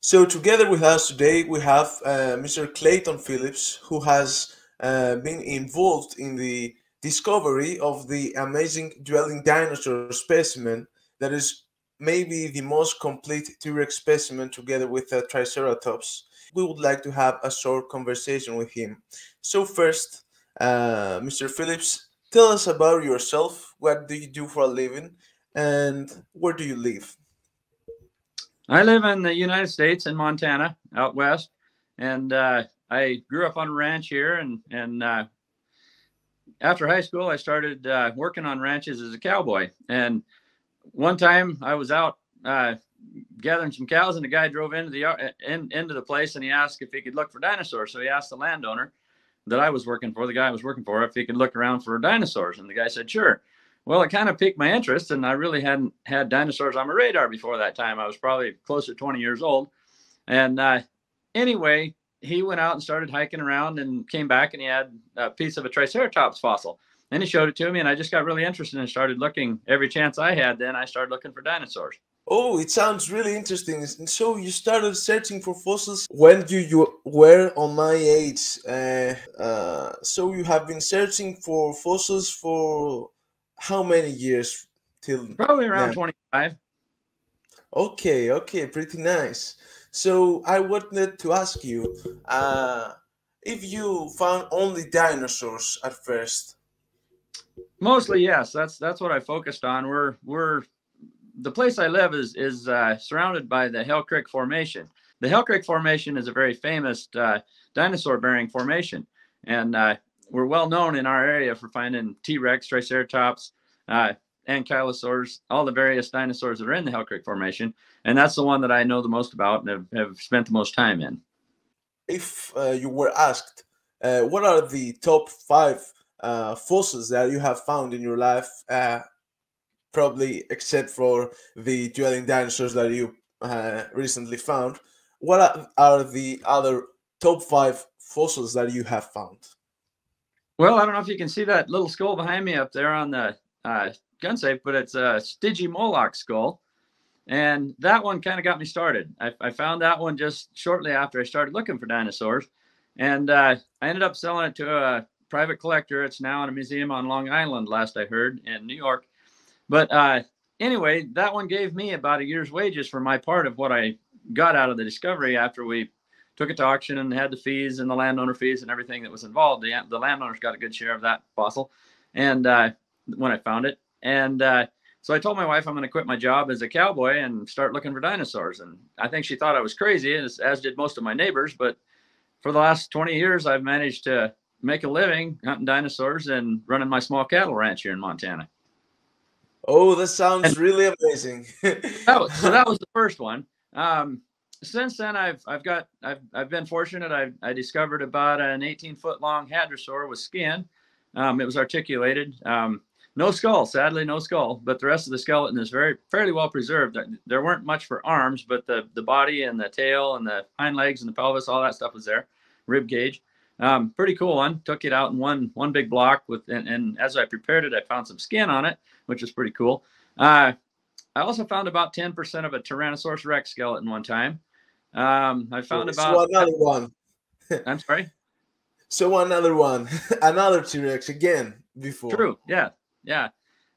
So together with us today, we have Mr. Clayton Phillips, who has been involved in the discovery of the amazing dwelling dinosaur specimen that is maybe the most complete T-Rex specimen together with a Triceratops. We would like to have a short conversation with him. So first, Mr. Phillips, tell us about yourself. What do you do for a living, and where do you live? I live in the United States in Montana, out west, and I grew up on a ranch here. And after high school, I started working on ranches as a cowboy. And one time, I was out gathering some cows, and the guy drove into the place, and he asked if he could look for dinosaurs. So he asked the landowner that I was working for, the guy I was working for, if he could look around for dinosaurs, and the guy said, "Sure." Well, it kind of piqued my interest, and I really hadn't had dinosaurs on my radar before that time. I was probably close to 20 years old. And anyway, he went out and started hiking around and came back, and he had a piece of a Triceratops fossil. And he showed it to me, and I just got really interested and started looking every chance I had. Then I started looking for dinosaurs. Oh, it sounds really interesting. And so you started searching for fossils when you were on my age. So you have been searching for fossils for how many years till Probably around now? 25. Okay, pretty nice. So I wanted to ask you if you found only dinosaurs at first. Mostly, yes. That's what I focused on. The place I live is surrounded by the Hell Creek Formation. The Hell Creek Formation is a very famous dinosaur-bearing formation, and we're well known in our area for finding T-Rex, Triceratops, ankylosaurs, all the various dinosaurs that are in the Hell Creek Formation, and that's the one that I know the most about and have spent the most time in. If you were asked, what are the top 5 fossils that you have found in your life, probably except for the dwelling dinosaurs that you recently found, what are the other top 5 fossils that you have found? Well, I don't know if you can see that little skull behind me up there on the gun safe, but it's a Stygimoloch skull. And that one kind of got me started. I found that one just shortly after I started looking for dinosaurs. And I ended up selling it to a private collector. It's now in a museum on Long Island, last I heard, in New York. But anyway, that one gave me about a year's wages for my part of what I got out of the discovery after we took it to auction and had the fees and the landowner fees and everything that was involved. The landowners got a good share of that fossil. And when I found it. And so I told my wife I'm going to quit my job as a cowboy and start looking for dinosaurs. And I think she thought I was crazy, as did most of my neighbors. But for the last 20 years, I've managed to make a living hunting dinosaurs and running my small cattle ranch here in Montana. Oh, that sounds really amazing. So that was the first one. Since then, I've been fortunate. I discovered about an 18-foot long hadrosaur with skin. It was articulated. No skull, sadly, no skull, but the rest of the skeleton is fairly well preserved. There weren't much for arms, but the body and the tail and the hind legs and the pelvis, all that stuff was there. Rib cage. Pretty cool one. Took it out in one big block and as I prepared it, I found some skin on it, which was pretty cool. I also found about 10% of a Tyrannosaurus Rex skeleton one time. I found about another one. I'm sorry. So another one, another T-Rex again before. True. Yeah.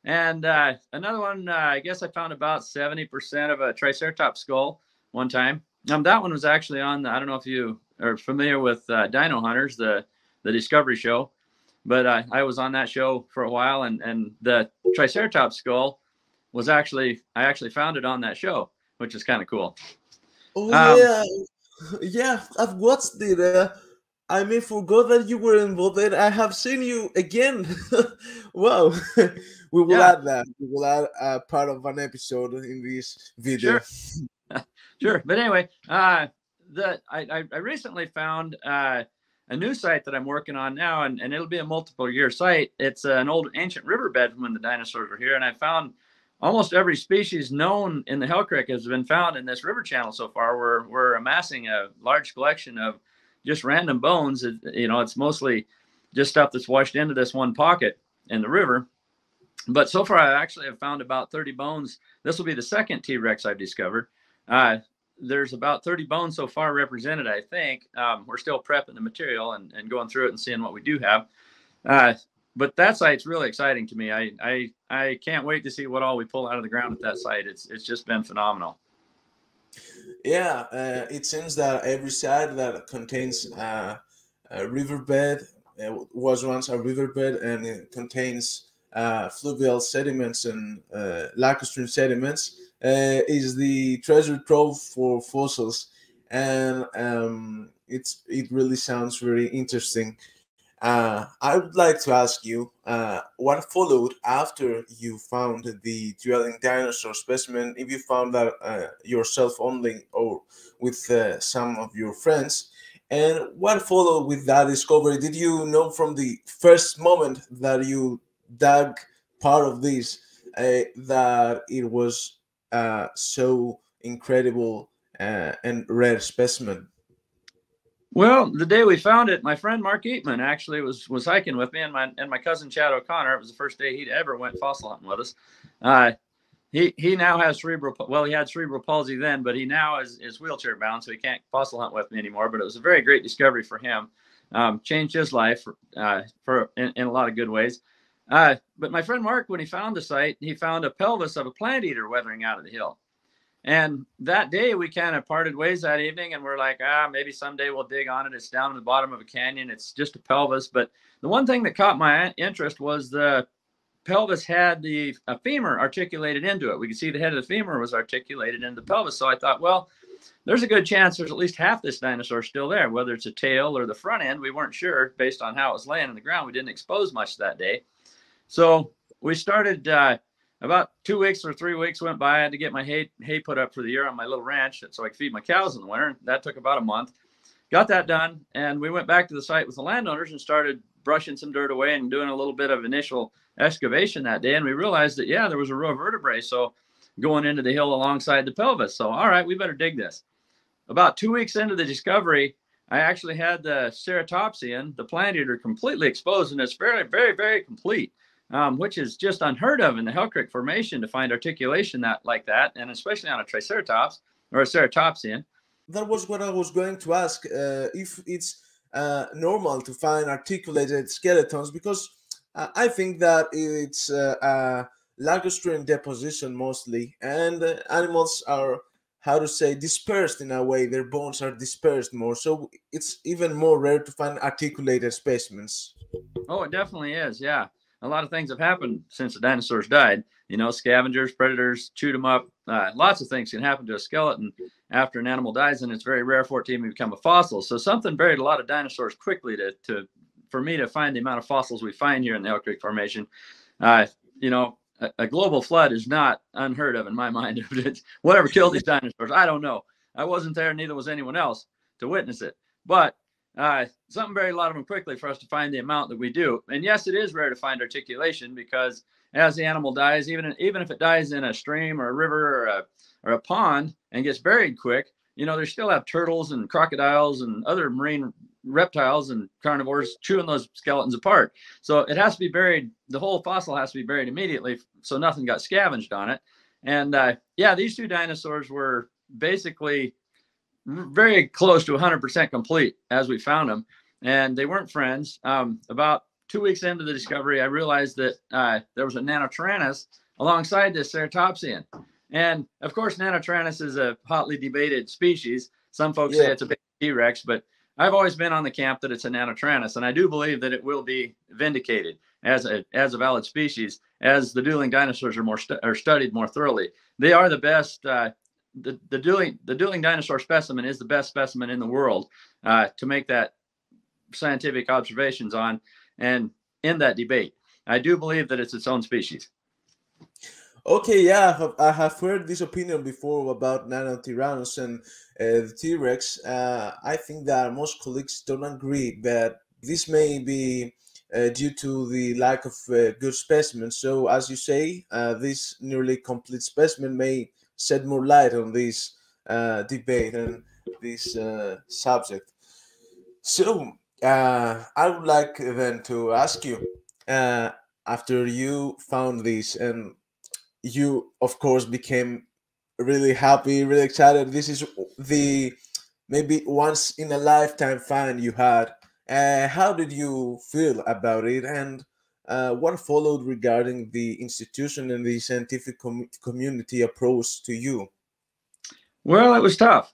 And another one, I guess I found about 70% of a Triceratops skull one time. That one was actually on I don't know if you are familiar with Dino Hunters, the Discovery show, but I was on that show for a while, and the Triceratops skull was I actually found it on that show, which is kind of cool. Oh yeah, I've watched it. I forgot that you were involved there. I have seen you again. Wow. We will add that. We will add part of an episode in this video. Sure. But anyway, I recently found a new site that I'm working on now, and it'll be a multiple year site. It's an old ancient riverbed from when the dinosaurs were here, and I found almost every species known in the Hell Creek has been found in this river channel so far. We're amassing a large collection of just random bones. It's mostly just stuff that's washed into this one pocket in the river. But so far, I actually have found about 30 bones. This will be the second T-Rex I've discovered. there's about 30 bones so far represented, I think. We're still prepping the material and going through it and seeing what we do have. But that site's really exciting to me. I can't wait to see what all we pull out of the ground at that site. It's just been phenomenal. Yeah, it seems that every site that contains a riverbed was once a riverbed, and it contains fluvial sediments and lacustrine sediments, is the treasure trove for fossils, and it really sounds very interesting. I would like to ask you what followed after you found the dwelling dinosaur specimen, if you found that yourself only or with some of your friends, and what followed with that discovery? Did you know from the first moment that you dug part of this that it was so incredible and rare specimen? Well, the day we found it, my friend Mark Eatman actually was hiking with me, and my cousin Chad O'Connor. It was the first day he'd ever went fossil hunting with us. He now has he had cerebral palsy then, but he now is wheelchair bound, so he can't fossil hunt with me anymore. But it was a very great discovery for him. Changed his life in a lot of good ways. But my friend Mark, when he found the site, he found a pelvis of a plant eater weathering out of the hill. And that day we kind of parted ways that evening, and we're like, maybe someday we'll dig on it. It's down in the bottom of a canyon. It's just a pelvis. But the one thing that caught my interest was the pelvis had the femur articulated into it. We could see the head of the femur was articulated into the pelvis. So I thought, well, there's a good chance there's at least half this dinosaur still there, whether it's a tail or the front end. We weren't sure based on how it was laying on the ground. We didn't expose much that day. So we started about 2 weeks or 3 weeks went by. I had to get my hay put up for the year on my little ranch so I could feed my cows in the winter. That took about a month. Got that done, and we went back to the site with the landowners and started brushing some dirt away and doing a little bit of initial excavation that day. And we realized that, yeah, there was a row of vertebrae so going into the hill alongside the pelvis. So, all right, we better dig this. About 2 weeks into the discovery, I actually had the ceratopsian, the plant eater, completely exposed, and it's very, very, very complete. Which is just unheard of in the Hell Creek Formation to find articulation like that, and especially on a Triceratops or a ceratopsian. That was what I was going to ask, if it's normal to find articulated skeletons, because I think that it's lacustrine deposition mostly, and animals are, how to say, dispersed in a way. Their bones are dispersed more, so it's even more rare to find articulated specimens. Oh, it definitely is, yeah. A lot of things have happened since the dinosaurs died. You know, scavengers, predators chewed them up. Lots of things can happen to a skeleton after an animal dies, and it's very rare for it to even become a fossil. So something buried a lot of dinosaurs quickly for me to find the amount of fossils we find here in the Hell Creek Formation. You know, a global flood is not unheard of in my mind. Whatever killed these dinosaurs, I don't know. I wasn't there, neither was anyone else to witness it. But something buried a lot of them quickly for us to find the amount that we do. And yes, it is rare to find articulation, because as the animal dies, even if it dies in a stream or a river or a pond and gets buried quick, you know, they still have turtles and crocodiles and other marine reptiles and carnivores chewing those skeletons apart. So it has to be buried. The whole fossil has to be buried immediately, so nothing got scavenged on it. And yeah, these two dinosaurs were basically very close to 100% complete as we found them, and they weren't friends. About 2 weeks into the discovery, I realized that there was a Nanotyrannus alongside this ceratopsian. And of course, Nanotyrannus is a hotly debated species. Some folks say it's a big T-Rex, but I've always been on the camp that it's a Nanotyrannus, and I do believe that it will be vindicated as a valid species as the dueling dinosaurs are studied more thoroughly. They are the best. The dueling dinosaur specimen is the best specimen in the world to make that scientific observations on, and in that debate, I do believe that it's its own species. Okay, yeah, I have heard this opinion before about Nanotyrannus and the T-Rex. I think that most colleagues don't agree, but this may be due to the lack of good specimens. So, as you say, this nearly complete specimen may shed more light on this debate and this subject. So, I would like then to ask you, after you found this, and you, of course, became really happy, really excited. This is the maybe once in a lifetime find you had. How did you feel about it, and what followed regarding the institution and the scientific community approach to you? Well, it was tough.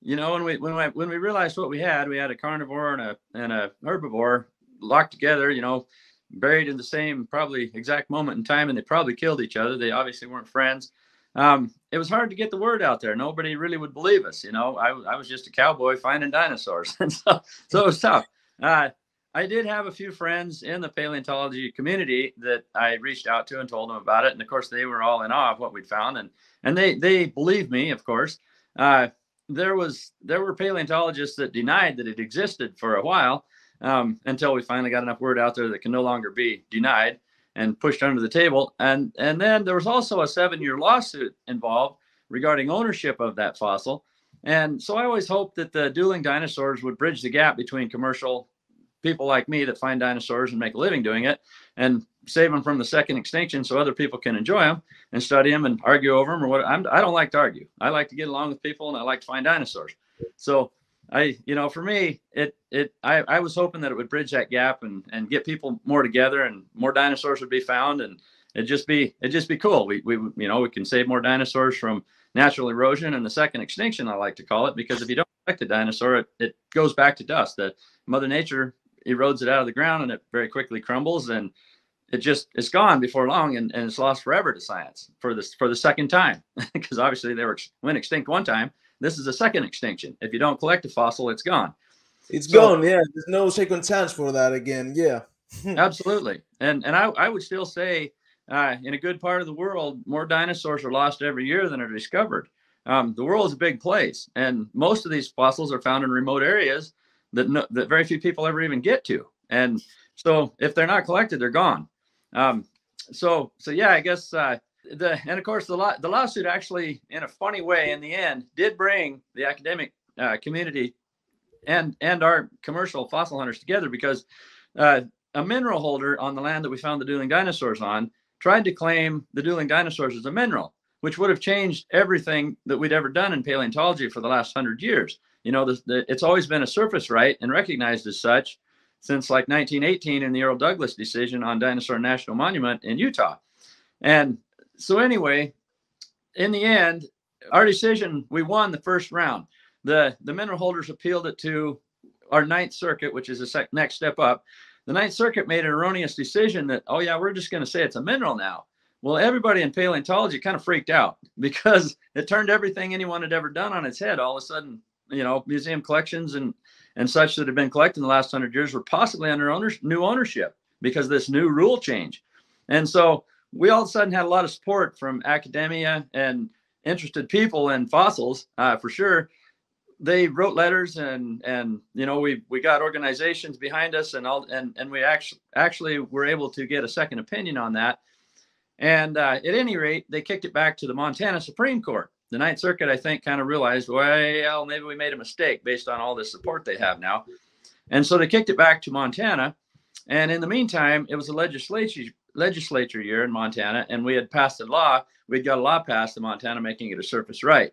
You know, when we realized what we had a carnivore and a herbivore locked together. You know, buried in the same probably exact moment in time, and they probably killed each other. They obviously weren't friends. It was hard to get the word out there. Nobody really would believe us. You know, I was just a cowboy finding dinosaurs, and so it was tough. I did have a few friends in the paleontology community that I reached out to and told them about it, and of course they were all in awe of what we'd found, and they believed me, of course. There were paleontologists that denied that it existed for a while, until we finally got enough word out there that can no longer be denied and pushed under the table. And then there was also a 7-year lawsuit involved regarding ownership of that fossil. And so I always hoped that the dueling dinosaurs would bridge the gap between commercial people like me that find dinosaurs and make a living doing it, and save them from the second extinction so other people can enjoy them and study them and argue over them or what. I don't like to argue. I like to get along with people, and I like to find dinosaurs. So for me, I was hoping that it would bridge that gap and get people more together, and more dinosaurs would be found, and it'd just be cool. We can save more dinosaurs from natural erosion and the second extinction, I like to call it, because if you don't protect a dinosaur, it goes back to dust. The Mother Nature erodes it out of the ground, and it very quickly crumbles, and it's gone before long, and it's lost forever to science for the second time, because obviously they went extinct one time. This is a second extinction. If you don't collect a fossil, it's gone. It's gone. Yeah, there's no second chance for that again. Yeah. Absolutely. And I would still say, in a good part of the world, more dinosaurs are lost every year than are discovered. The world is a big place, and most of these fossils are found in remote areas that very few people ever even get to. And so if they're not collected, they're gone. So yeah, I guess, and of course the lawsuit actually, in a funny way, in the end, did bring the academic community and our commercial fossil hunters together, because a mineral holder on the land that we found the dueling dinosaurs on tried to claim the dueling dinosaurs as a mineral, which would have changed everything that we'd ever done in paleontology for the last 100 years. You know, it's always been a surface right and recognized as such since like 1918 in the Earl Douglas decision on Dinosaur National Monument in Utah. And so anyway, in the end, our decision, we won the first round. The mineral holders appealed it to our Ninth Circuit, which is the next step up. The Ninth Circuit made an erroneous decision that, oh yeah, we're just going to say it's a mineral now. Well, everybody in paleontology kind of freaked out, because it turned everything anyone had ever done on its head. All of a sudden, museum collections and such that had been collected in the last 100 years were possibly under new ownership because of this new rule change. And so we all of a sudden had a lot of support from academia and interested people in fossils, for sure. They wrote letters, and we got organizations behind us, and we actually were able to get a second opinion on that. And at any rate, they kicked it back to the Montana Supreme Court. The Ninth Circuit, I think, kind of realized, well, maybe we made a mistake based on all this support they have now. And so they kicked it back to Montana. And in the meantime, it was a legislature year in Montana, and we had passed a law. We'd got a law passed in Montana making it a surface right,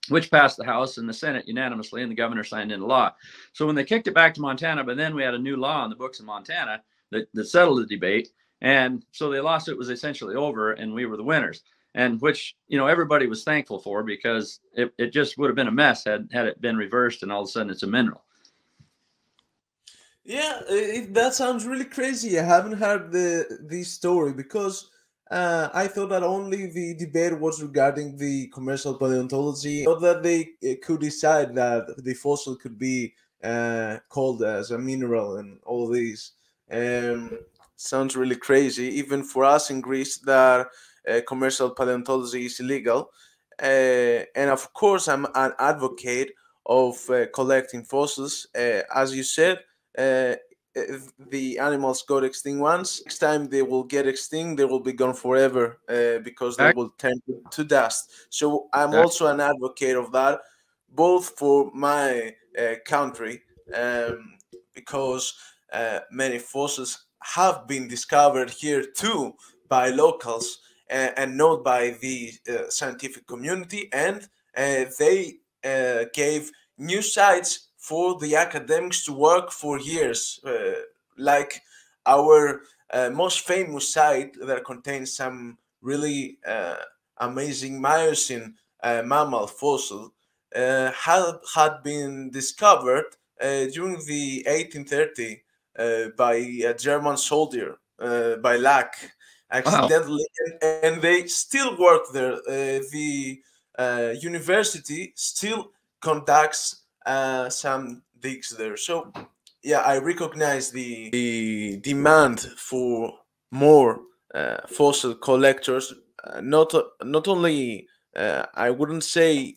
which passed the House and the Senate unanimously, and the governor signed into law. So when they kicked it back to Montana, but then we had a new law on the books in Montana that settled the debate. And so the lawsuit was essentially over, and we were the winners, and which, everybody was thankful for, because it just would have been a mess had it been reversed and all of a sudden it's a mineral. Yeah, that sounds really crazy. I haven't heard this story, because I thought that only the debate was regarding the commercial paleontology, not that they could decide that the fossil could be called as a mineral and all these. Sounds really crazy, even for us in Greece, that commercial paleontology is illegal. And of course, I'm an advocate of collecting fossils. As you said, the animals got extinct once. Next time they will get extinct, they will be gone forever, because they will turn to dust. So I'm also an advocate of that, both for my country, because many fossils have been discovered here too by locals, and known by the scientific community, and they gave new sites for the academics to work for years, like our most famous site that contains some really amazing Miocene mammal fossil had been discovered during the 1830 by a German soldier by luck, accidentally. Wow. And they still work there. The university still conducts some digs there. So yeah, I recognize the demand for more fossil collectors, not only I wouldn't say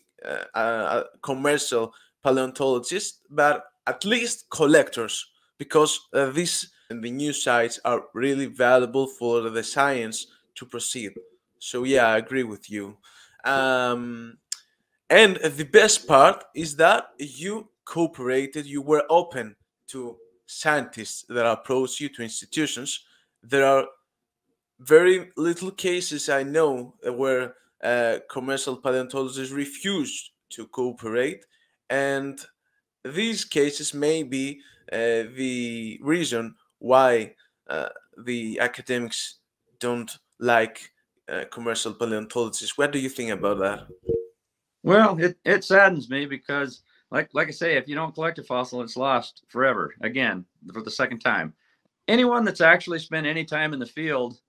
commercial paleontologists, but at least collectors, because the new sites are really valuable for the science to proceed. So yeah, I agree with you. And the best part is that you cooperated, you were open to scientists that approach you, to institutions. There are very little cases I know where commercial paleontologists refuse to cooperate, and these cases may be the reason why the academics don't like commercial paleontologists. What do you think about that? Well, it saddens me because, like I say, if you don't collect a fossil, it's lost forever. Again, for the second time. Anyone that's actually spent any time in the field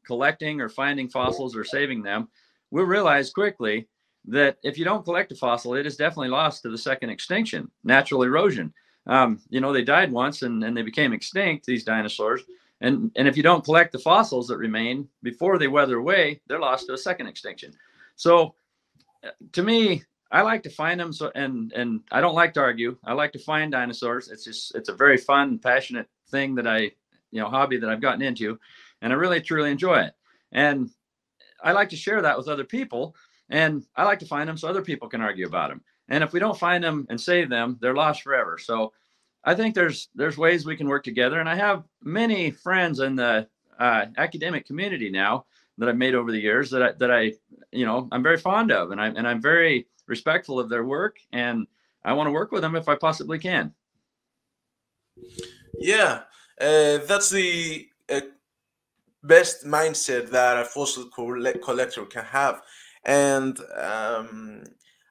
collecting or finding fossils or saving them will realize quickly that if you don't collect a fossil, it is definitely lost to the second extinction, natural erosion. You know, they died once and they became extinct, these dinosaurs. And if you don't collect the fossils that remain before they weather away, they're lost to a second extinction. So to me, I like to find them. So, and I don't like to argue. I like to find dinosaurs. It's a very fun, passionate thing that hobby that I've gotten into, and I really truly enjoy it. And I like to share that with other people, and I like to find them so other people can argue about them. And if we don't find them and save them, they're lost forever. So I think there's ways we can work together. And I have many friends in the academic community now that I've made over the years that I'm very fond of, and I'm very respectful of their work, and I want to work with them if I possibly can. Yeah, that's the best mindset that a fossil collector can have, and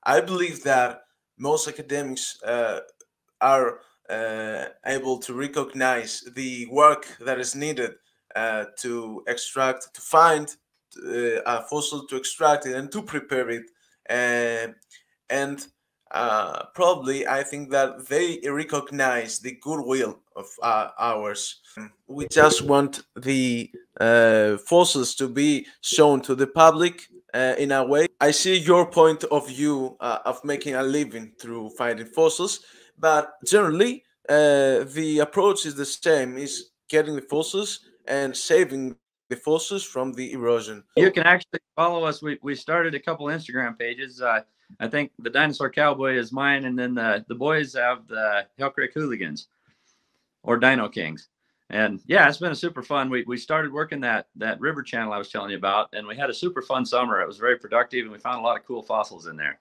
I believe that most academics are able to recognize the work that is needed to find a fossil, to extract it, and to prepare it, and probably I think that they recognize the goodwill of ours. We just want the fossils to be shown to the public in a way. I see your point of view of making a living through finding fossils, but generally the approach is the same: is getting the fossils and saving the fossils from the erosion. You can actually follow us. We started a couple Instagram pages. I think the Dinosaur Cowboy is mine, and then the boys have the Hell Creek Hooligans or Dino Kings. And yeah, it's been a super fun. We started working that river channel I was telling you about, and we had a super fun summer. It was very productive, and we found a lot of cool fossils in there.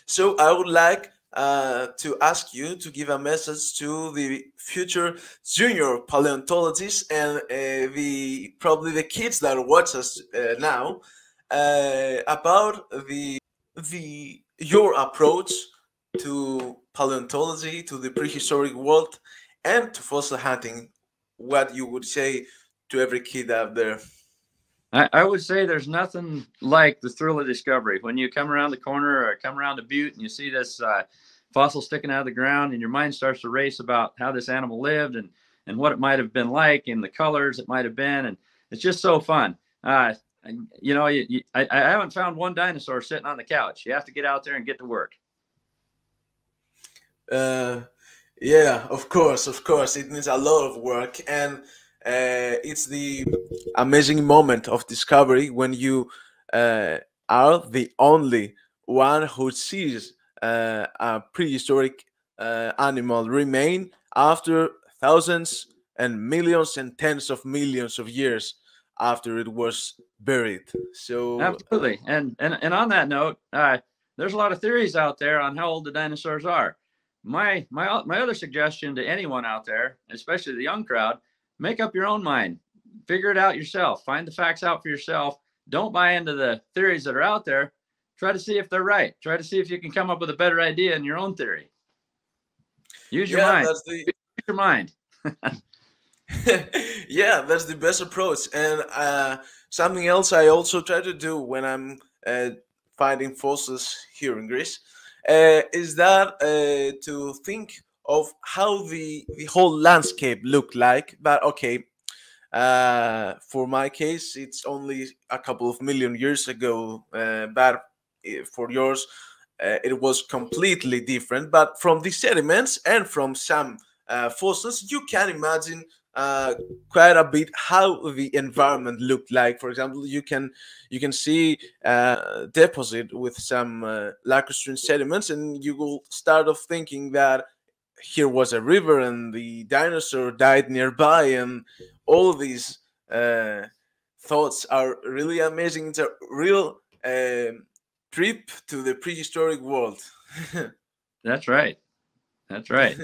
So I would like to ask you to give a message to the future junior paleontologists and probably the kids that watch us now about your approach to paleontology, to the prehistoric world, and to fossil hunting. What you would say to every kid out there? I would say there's nothing like the thrill of discovery. When you come around the corner or come around a butte and you see this fossil sticking out of the ground, and your mind starts to race about how this animal lived and what it might have been like and the colors it might have been. And it's just so fun. I haven't found one dinosaur sitting on the couch. You have to get out there and get to work. Yeah, of course. It needs a lot of work, and it's the amazing moment of discovery when you are the only one who sees a prehistoric animal remain after thousands and millions and tens of millions of years after it was buried. So absolutely. And on that note, there's a lot of theories out there on how old the dinosaurs are. My other suggestion to anyone out there, especially the young crowd, make up your own mind. Figure it out yourself. Find the facts out for yourself. Don't buy into the theories that are out there. Try to see if they're right. Try to see if you can come up with a better idea in your own theory. Use your mind. Use your mind. Yeah, that's the best approach. And something else I also try to do when I'm finding fossils here in Greece is that to think of how the whole landscape looked like. But okay, for my case, it's only a couple of million years ago. But for yours, it was completely different. But from the sediments and from some fossils, you can imagine quite a bit how the environment looked like. For example, you can see deposit with some lacustrine sediments, and you will start off thinking that here was a river and the dinosaur died nearby, and all these thoughts are really amazing. It's a real trip to the prehistoric world. That's right. That's right.